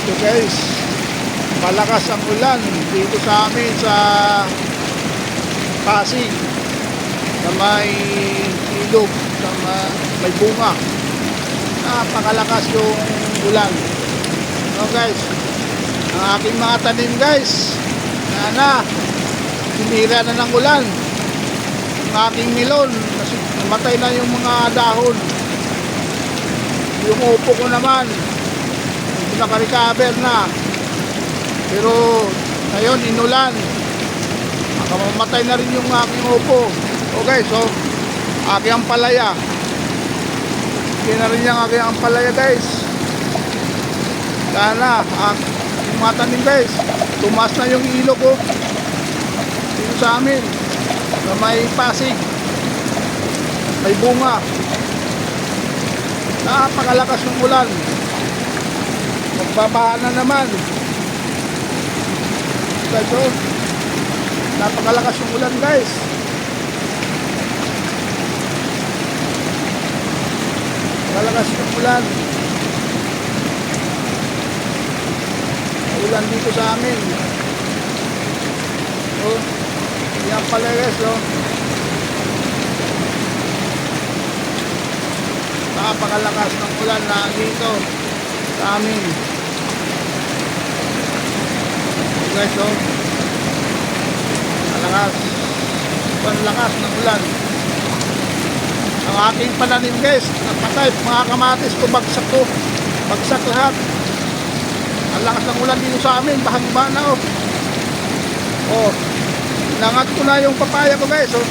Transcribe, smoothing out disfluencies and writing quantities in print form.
Ito guys, malakas ang ulan dito sa amin sa Pasig, sa may ilog, sa may bunga. Napakalakas yung ulan. So guys, ang aking mga tanim guys, sinira na ng ulan. Ang aking melon, namatay na yung mga dahon. Yung upo ko naman, hindi naka-recover na. Pero ngayon inulan, mamatay na rin yung aking upo. Okay, so aking ampalaya, hindi na rin yung aking ampalaya guys. Sana yung mga tanim guys, tumaas na yung ilog ko dito sa amin sa may Pasig, may bunga. Napakalakas ng ulan, magbabaha na naman. So, napakalakas yung ulan guys. Napakalakas yung ulan. Ulan dito sa amin. So, yan pala guys, oh. Napakalakas ng ulan na dito sa amin. Guys, oh. Lakas ng ulan. Ang ating pananim guys, napatay, mga kamatis ko, bagsak lahat. Ang lakas ng ulan dito sa amin, bahagba na, oh. Oh, nangat ko na yung papaya ko guys, oh.